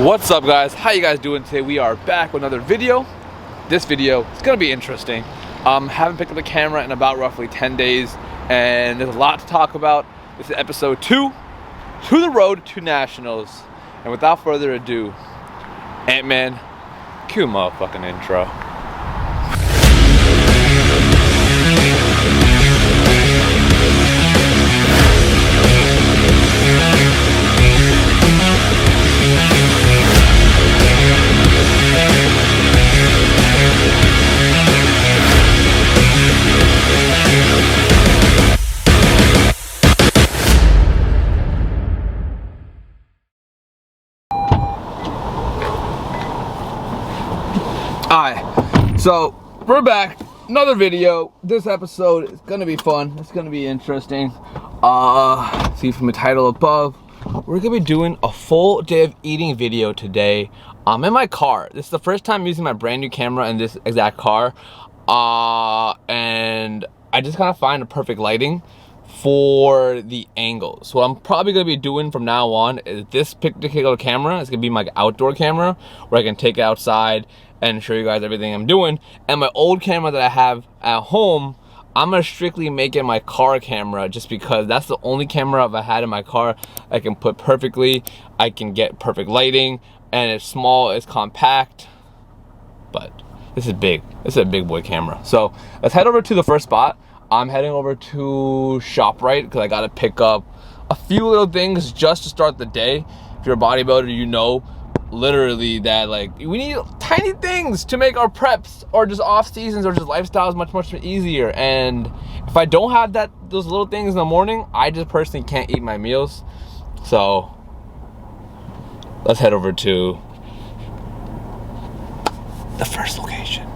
What's up, guys? How you guys doing today? We are back with another video. This video is gonna be interesting. Haven't picked up the camera in about roughly 10 days and there's a lot to talk about. This is episode 2, To the Road to Nationals. And without further ado, Ant-Man, cue motherfucking intro. Alright, so we're back. Another video. This episode is gonna be fun. It's gonna be interesting. See from the title above, we're gonna be doing a full day of eating video today. I'm in my car. This is the first time using my brand new camera in this exact car. And I just gotta find the perfect lighting for the angle. So what I'm probably gonna be doing from now on is this particular camera is gonna be my outdoor camera where I can take it outside and show you guys everything I'm doing. And my old camera that I have at home, I'm gonna strictly make it my car camera just because that's the only camera I've had in my car I can put perfectly. I can get perfect lighting and it's small, it's compact, but this is big. This is a big boy camera. So let's head over to the first spot. I'm heading over to ShopRite because I gotta pick up a few little things just to start the day. If you're a bodybuilder, you know literally that like we need tiny things to make our preps or just off seasons or just lifestyles much easier. And if I don't have those little things in the morning, I just personally can't eat my meals. So let's head over to the first location.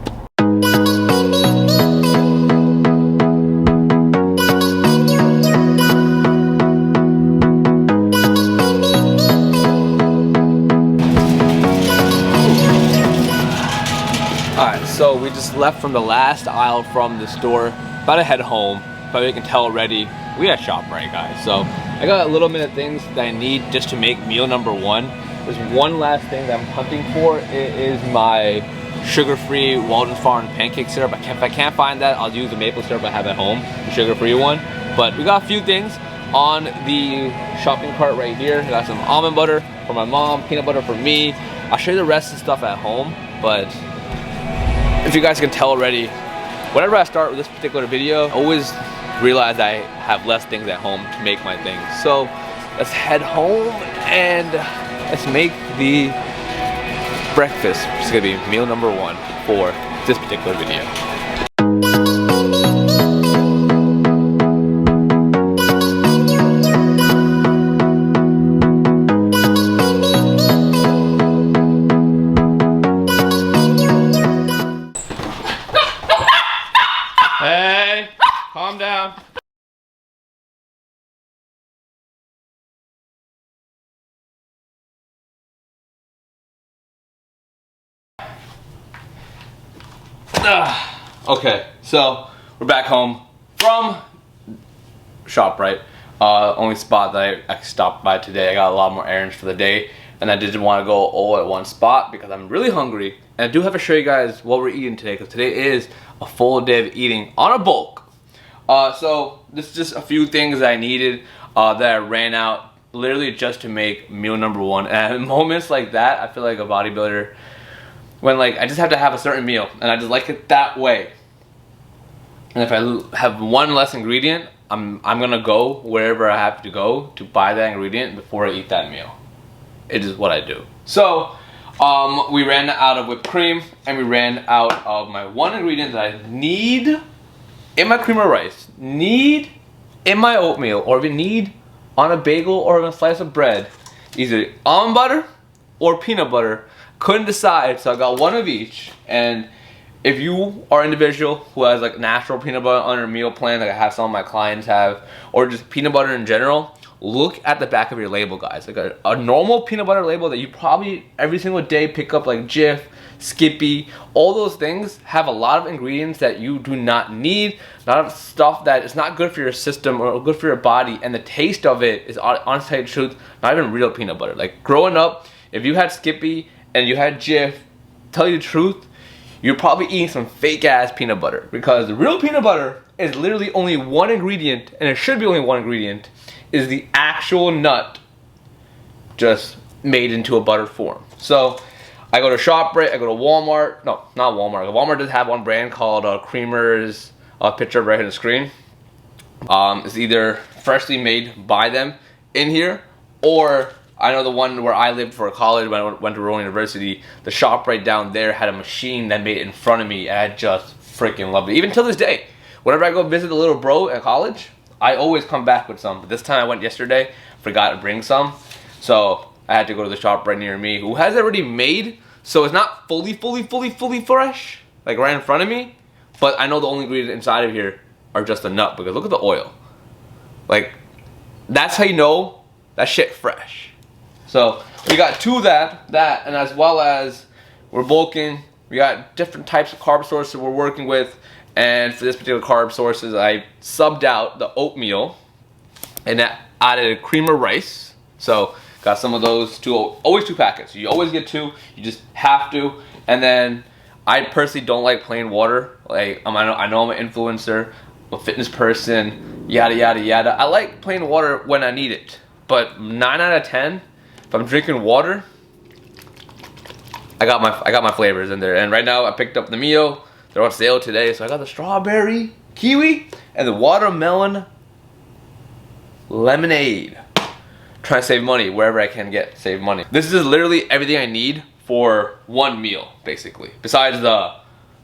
So we just left from the last aisle from the store, about to head home. Probably you can tell already, we at ShopRite, guys. So I got a little bit of things that I need just to make meal number one. There's one last thing that I'm hunting for. It is my sugar-free Walden's Farm pancake syrup. If I can't find that, I'll use the maple syrup I have at home, the sugar-free one. But we got a few things on the shopping cart right here. We got some almond butter for my mom, peanut butter for me. I'll show you the rest of the stuff at home, but if you guys can tell already, whenever I start with this particular video, I always realize I have less things at home to make my things. So let's head home and let's make the breakfast, which is gonna be meal number one for this particular video. Hey, calm down. Okay, so we're back home from ShopRite. Only spot that I stopped by today. I got a lot more errands for the day, and I didn't want to go all at one spot because I'm really hungry. And I do have to show you guys what we're eating today because today is a full day of eating on a bulk. So this is just a few things that I needed that I ran out literally just to make meal number one. And at moments like that, I feel like a bodybuilder when like I just have to have a certain meal and I just like it that way. And if I have one less ingredient, I'm gonna go wherever I have to go to buy that ingredient before I eat that meal. It is what I do. So we ran out of whipped cream and we ran out of my one ingredient that I need in my cream of rice, need in my oatmeal, or even need on a bagel or on a slice of bread. Either almond butter or peanut butter. Couldn't decide, so I got one of each. And if you are an individual who has like natural peanut butter on your meal plan, like I have some of my clients have, or just peanut butter in general, look at the back of your label, guys. Like a normal peanut butter label that you probably every single day pick up, like Jif, Skippy, all those things have a lot of ingredients that you do not need, a lot of stuff that is not good for your system or good for your body, and the taste of it is, honestly, the truth, not even real peanut butter. Like growing up if you had Skippy and you had Jif, tell you the truth, you're probably eating some fake ass peanut butter, because the real peanut butter is literally only one ingredient, and it should be only one ingredient, is the actual nut just made into a butter form. So I go to ShopRite, I go to Walmart. No, not Walmart. Walmart does have one brand called Creamer's, picture right here on the screen. It's either freshly made by them in here, or I know the one where I lived for college when I went to Rural University, the ShopRite down there had a machine that made it in front of me, and I just freaking loved it. Even till this day, whenever I go visit the little bro at college, I always come back with some. But this time I went yesterday, forgot to bring some, so I had to go to the ShopRite near me, who has it already made, so it's not fully fresh, like right in front of me, but I know the only ingredients inside of here are just the nut, because look at the oil. Like, that's how you know that shit fresh. So we got two of that, and as well as we're bulking, we got different types of carb sources we're working with, and for this particular carb sources, I subbed out the oatmeal and added creamer rice. So got some of those two, always 2 packets. You always get 2, you just have to. And then I personally don't like plain water. Like, I know I'm an influencer, I'm a fitness person, yada yada yada. I like plain water when I need it, but 9 out of 10, if I'm drinking water, I got my flavors in there. And right now I picked up the Mio. They're on sale today, so I got the strawberry, kiwi, and the watermelon lemonade. Trying to save money wherever I can save money. This is literally everything I need for one meal, basically. Besides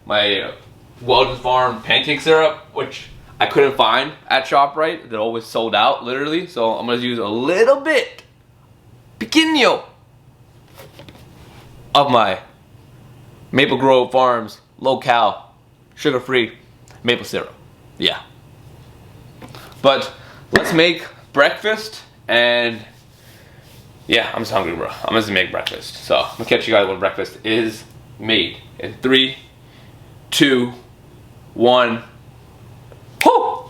my Weldon Farm pancake syrup, which I couldn't find at ShopRite. They're always sold out, literally. So I'm gonna use a little bit, pequeño, of my Maple Grove Farms low-cal, sugar-free maple syrup. Yeah. But let's make breakfast, and yeah, I'm just hungry, bro. I'm just gonna make breakfast. So I'm gonna catch you guys when breakfast is made. In 3, 2, 1. Whoo!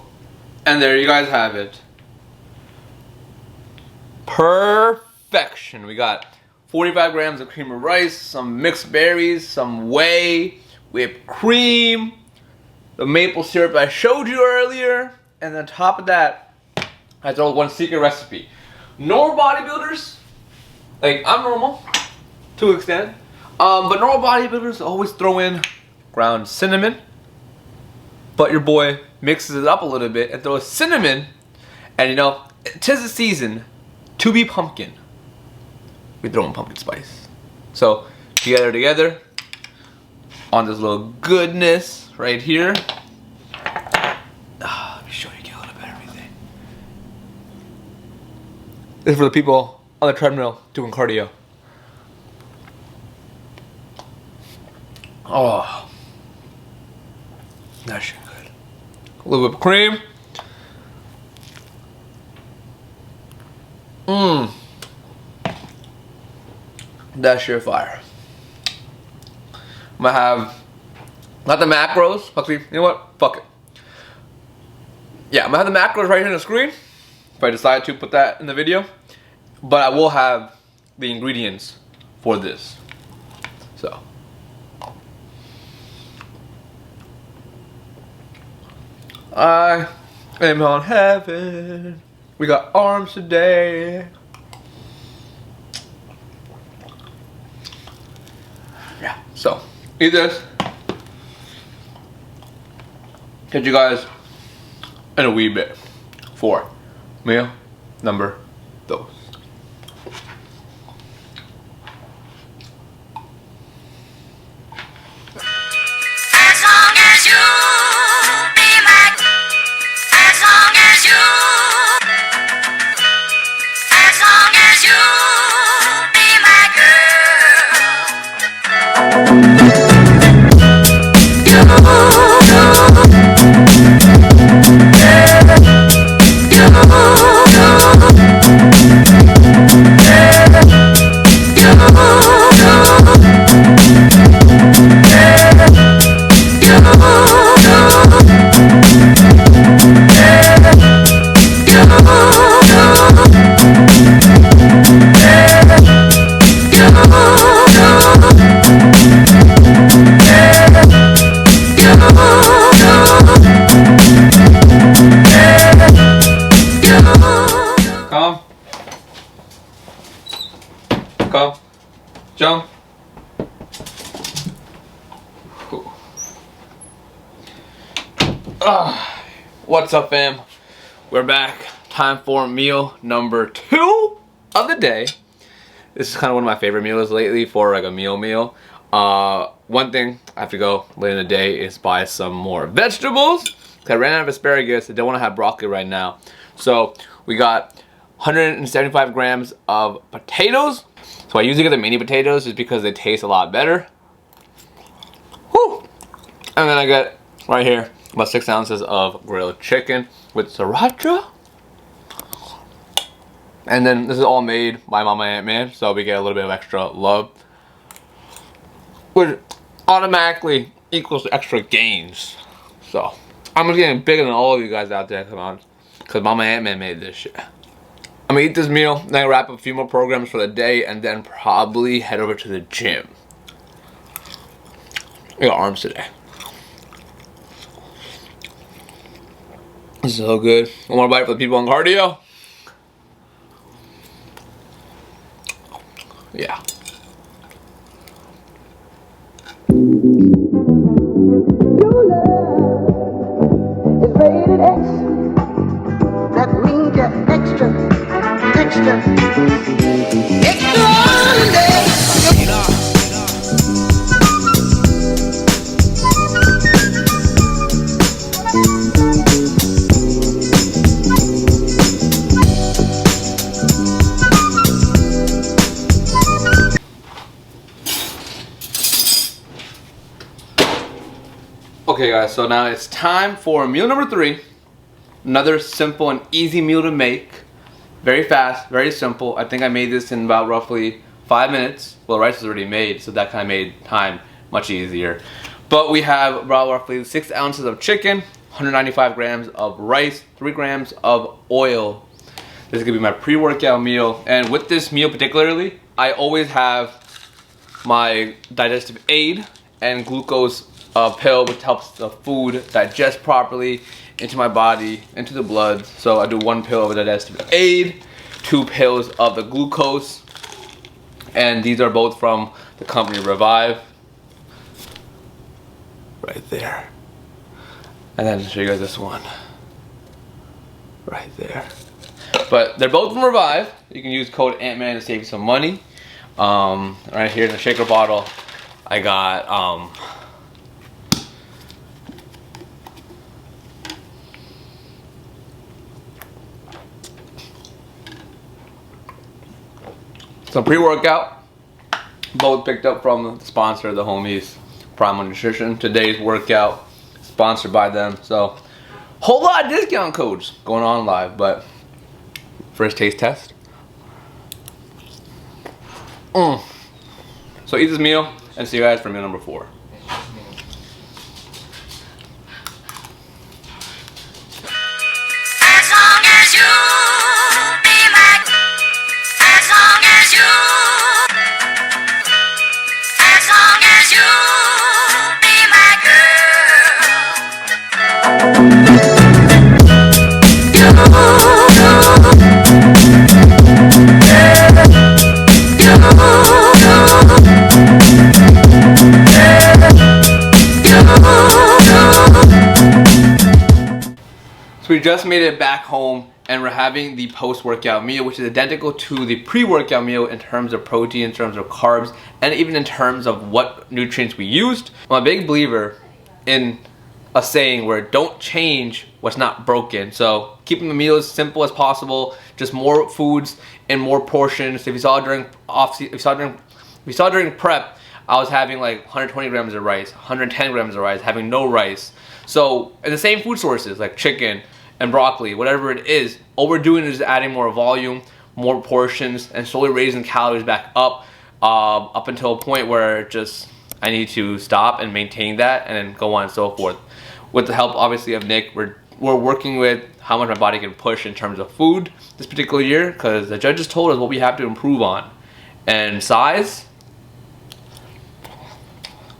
And there you guys have it. Perfection. We got 45 grams of cream of rice, some mixed berries, some whey, whipped cream, the maple syrup I showed you earlier, and on top of that, I throw one secret recipe. Normal bodybuilders, like I'm normal to an extent, but normal bodybuilders always throw in ground cinnamon, but your boy mixes it up a little bit and throws cinnamon, and you know, 'tis the season to be pumpkin. We throw in pumpkin spice. So together on this little goodness right here. Let me show you a little bit of everything. This is for the people on the treadmill doing cardio. Oh, that shit good. A little whipped cream. Mmm. That's sheer fire. I'm gonna have, not the macros, actually, you know what? Fuck it. Yeah, I'm gonna have the macros right here on the screen, if I decide to put that in the video. But I will have the ingredients for this. So. I am on heaven. We got arms today. Yeah, so eat this. Catch you guys in a wee bit for meal number dos. As long as you be my, as long as you, as long as you be my girl. You. Jump. What's up, fam? We're back. Time for meal number 2 of the day. This is kind of one of my favorite meals lately for like a meal. One thing I have to go later in the day is buy some more vegetables. I ran out of asparagus. I don't want to have broccoli right now. So we got 175 grams of potatoes. So I usually get the mini potatoes just because they taste a lot better. Whew. And then I got right here about 6 ounces of grilled chicken with sriracha. And then this is all made by Mama Ant-Man, so we get a little bit of extra love, which automatically equals extra gains. So I'm just getting bigger than all of you guys out there, come on, because Mama Ant-Man made this shit. I'm gonna eat this meal, then wrap up a few more programs for the day, and then probably head over to the gym. I got arms today. This is so good. One more bite for the people on cardio. Yeah. Your love is rated X. That means you're extraordinary. Okay guys, so now it's time for meal number 3. Another simple and easy meal to make. Very fast, very simple. I think I made this in about roughly 5 minutes. Well, the rice is already made, so that kind of made time much easier. But we have about roughly 6 ounces of chicken, 195 grams of rice, 3 grams of oil. This is gonna be my pre-workout meal. And with this meal particularly, I always have my digestive aid and glucose pill, which helps the food digest properly into my body, into the blood. So I do 1 pill of the digestive aid, 2 pills of the glucose, and these are both from the company Revive. Right there. And then I'll show you guys this one. Right there. But they're both from Revive. You can use code ANTMAN to save you some money. Right here in the shaker bottle, I got some pre-workout, both picked up from the sponsor of the homies, Primal Nutrition. Today's workout sponsored by them, so whole lot of discount codes going on live. But first taste test. So eat this meal and see you guys for meal number 4. As long as you be my, as long as you, as long as you be my So we just made it back home and we're having the post-workout meal, which is identical to the pre-workout meal in terms of protein, in terms of carbs, and even in terms of what nutrients we used. I'm a big believer in a saying where don't change what's not broken. So keeping the meal as simple as possible, just more foods and more portions. If you saw during during prep, I was having like 120 grams of rice, 110 grams of rice, having no rice. So the same food sources like chicken and broccoli, whatever it is, all we're doing is adding more volume, more portions, and slowly raising calories back up until a point where just I need to stop and maintain that and then go on and so forth. With the help obviously of Nick, we're working with how much my body can push in terms of food this particular year, because the judges told us what we have to improve on. And size,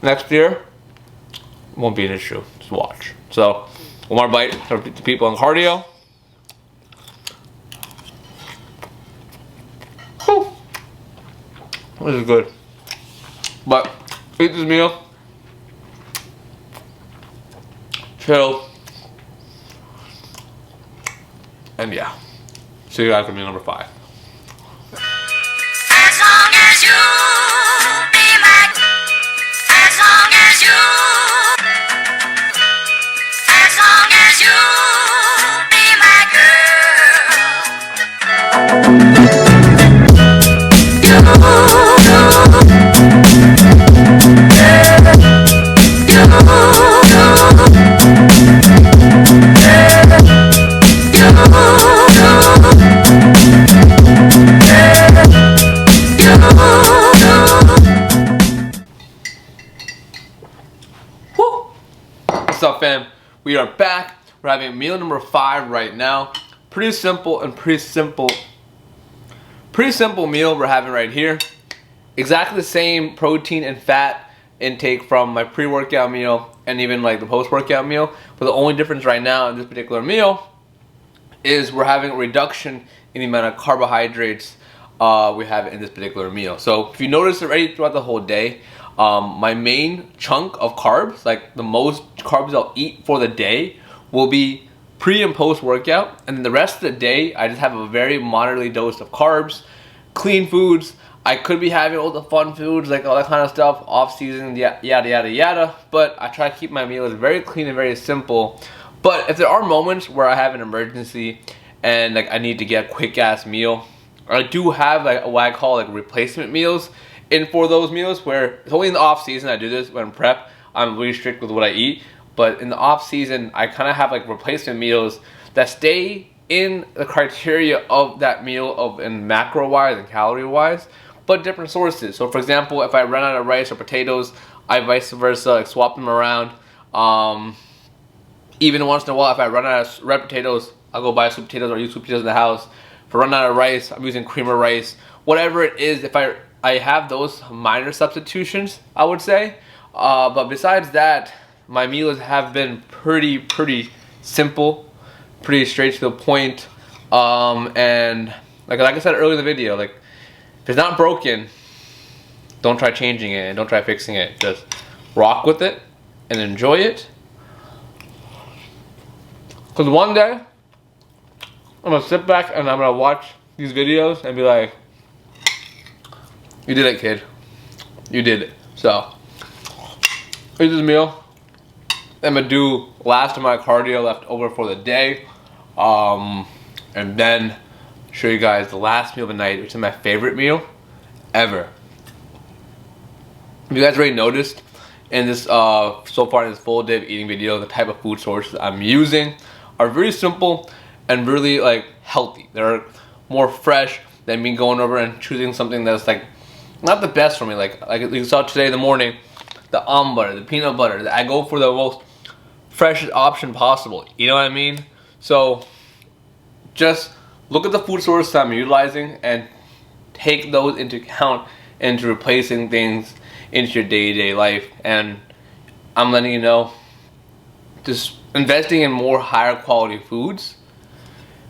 next year, won't be an issue. Just watch. So, one more bite for the people on cardio. Whew. This is good. But eat this meal, chill, and yeah. See you guys for meal number 5. As long as you be my, as long as you, as long as you be my Woo! What's up, fam? We are back. We're having meal number 5 right now. Pretty simple meal we're having right here. Exactly the same protein and fat intake from my pre-workout meal and even like the post-workout meal. But the only difference right now in this particular meal is we're having a reduction in the amount of carbohydrates we have in this particular meal. So if you notice already throughout the whole day, my main chunk of carbs, like the most carbs I'll eat for the day, will be pre and post workout, and then the rest of the day I just have a very moderately dosed of carbs, clean foods. I could be having all the fun foods, like all that kind of stuff, off season, yada yada yada, but I try to keep my meals very clean and very simple. But if there are moments where I have an emergency and like I need to get a quick ass meal, I do have like what I call like replacement meals in for those meals, where it's only in the off season I do this. When prep, I'm really strict with what I eat, but in the off season I kind of have like replacement meals that stay in the criteria of that meal of in macro wise and calorie wise, but different sources. So for example, if I run out of rice or potatoes, I vice versa like swap them around. Even once in a while, if I run out of red potatoes, I'll go buy sweet potatoes or use sweet potatoes in the house. If I run out of rice, I'm using creamer rice. Whatever it is, if I have those minor substitutions, I would say. But besides that, my meals have been pretty simple, pretty straight to the point. And like I said earlier in the video, like if it's not broken, don't try changing it and don't try fixing it. Just rock with it and enjoy it. Because one day, I'm going to sit back and I'm going to watch these videos and be like, you did it, kid. You did it. So, eat this meal. I'm going to do last of my cardio left over for the day. And then show you guys the last meal of the night, which is my favorite meal ever. If you guys already noticed in this, so far in this full day of eating video, the type of food sources I'm using are very simple and really like healthy. They're more fresh than me going over and choosing something that's like not the best for me. Like you saw today in the morning, the almond butter, the peanut butter. I go for the most freshest option possible. You know what I mean? So just look at the food sources I'm utilizing and take those into account into replacing things into your day-to-day life. And I'm letting you know, just investing in more higher quality foods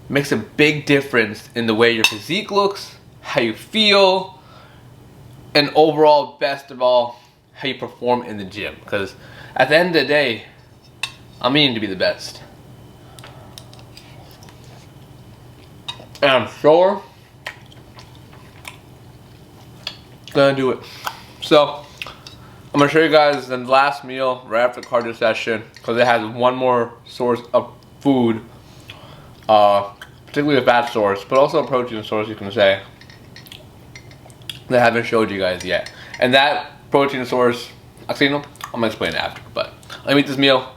makes a big difference in the way your physique looks, how you feel, and overall, best of all, how you perform in the gym. Because at the end of the day, I'm aiming to be the best. And I'm sure gonna do it. So I'm gonna show you guys the last meal right after the cardio session, because it has one more source of food, particularly a fat source, but also a protein source, you can say, that I haven't showed you guys yet. And that protein source, actually, no, I'm gonna explain it after. But let me eat this meal.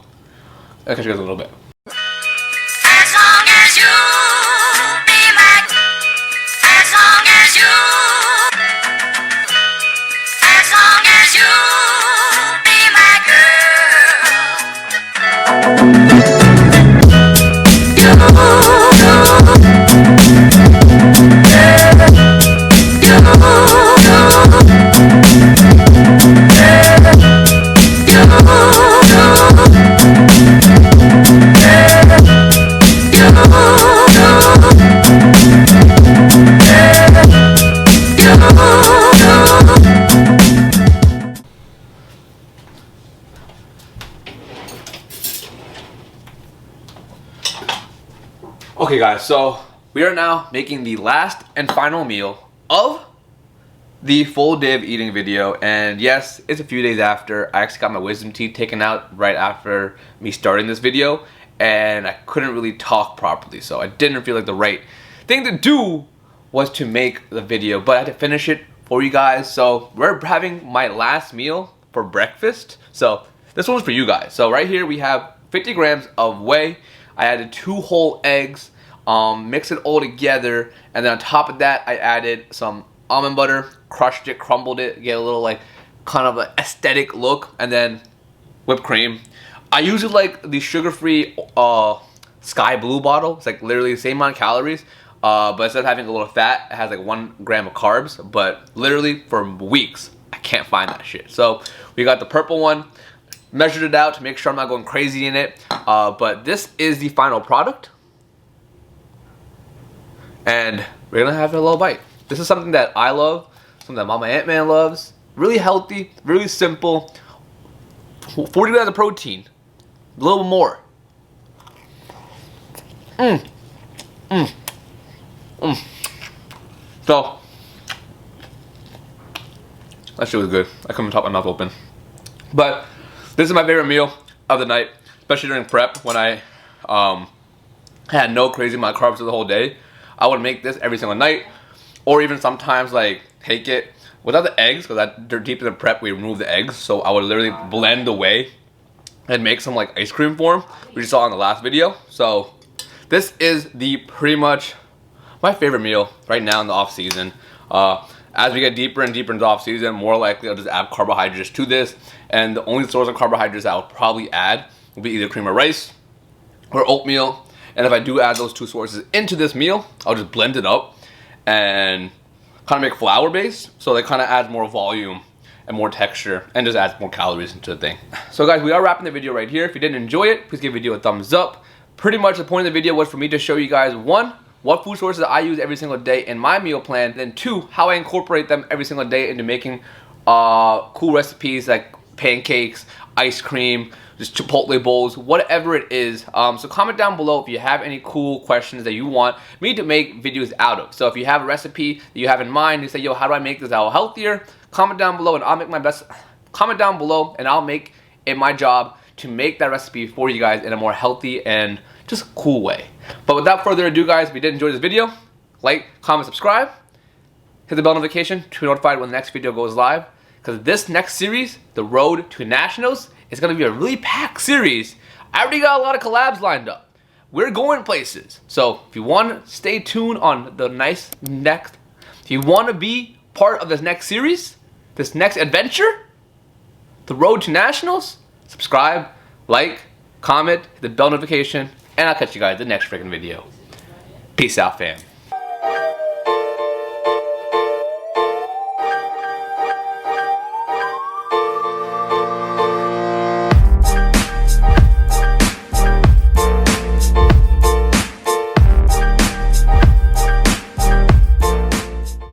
I'll catch you guys in a little bit. As long as you be my, as long as you, as long as you be my Okay guys, so we are now making the last and final meal of the full day of eating video, and yes, it's a few days after. I actually got my wisdom teeth taken out right after me starting this video, and I couldn't really talk properly, so I didn't feel like the right thing to do was to make the video, but I had to finish it for you guys. So we're having my last meal for breakfast, so this one's for you guys. So right here we have 50 grams of whey. I added 2 whole eggs, mixed it all together, and then on top of that I added some almond butter, crushed it, crumbled it, get a little like kind of an aesthetic look, and then whipped cream. I usually like the sugar-free Sky Blue bottle. It's like literally the same amount of calories, but instead of having a little fat, it has like 1 gram of carbs, but literally for weeks I can't find that shit. So we got the purple one, measured it out to make sure I'm not going crazy in it, but this is the final product, and we're gonna have a little bite. This is something that I love, something that Mama Ant-Man loves. Really healthy, really simple, 40 grams of protein, a little more. So that shit was good. I couldn't top my mouth open, but this is my favorite meal of the night, especially during prep when I had no crazy amount of carbs for the whole day. I would make this every single night, or even sometimes like take it without the eggs, because they're deep in the prep, we remove the eggs. So I would literally blend the whey and make some like ice cream form, which you saw in the last video. So this is the pretty much my favorite meal right now in the off season. As we get deeper and deeper into off season, more likely I'll just add carbohydrates to this, and the only source of carbohydrates I'll probably add will be either cream of rice or oatmeal. And if I do add those 2 sources into this meal, I'll just blend it up and kind of make flour base, so they kind of add more volume and more texture and just adds more calories into the thing. So guys, we are wrapping the video right here. If you didn't enjoy it, please give the video a thumbs up. Pretty much the point of the video was for me to show you guys, 1, what food sources I use every single day in my meal plan, and then 2, how I incorporate them every single day into making cool recipes like pancakes, ice cream, just Chipotle bowls, whatever it is. So comment down below if you have any cool questions that you want me to make videos out of. So if you have a recipe that you have in mind, you say, yo, how do I make this out healthier? Comment down below and I'll make my best. Comment down below and I'll make it my job to make that recipe for you guys in a more healthy and just cool way. But without further ado guys, if you did enjoy this video, like, comment, subscribe, hit the bell notification to be notified when the next video goes live, because this next series, the Road to Nationals, is going to be a really packed series. I already got a lot of collabs lined up. We're going places. So if you want to stay tuned on the if you want to be part of this next series, this next adventure, the Road to Nationals, subscribe, like, comment, hit the bell notification, and I'll catch you guys in the next freaking video. Peace out, fam.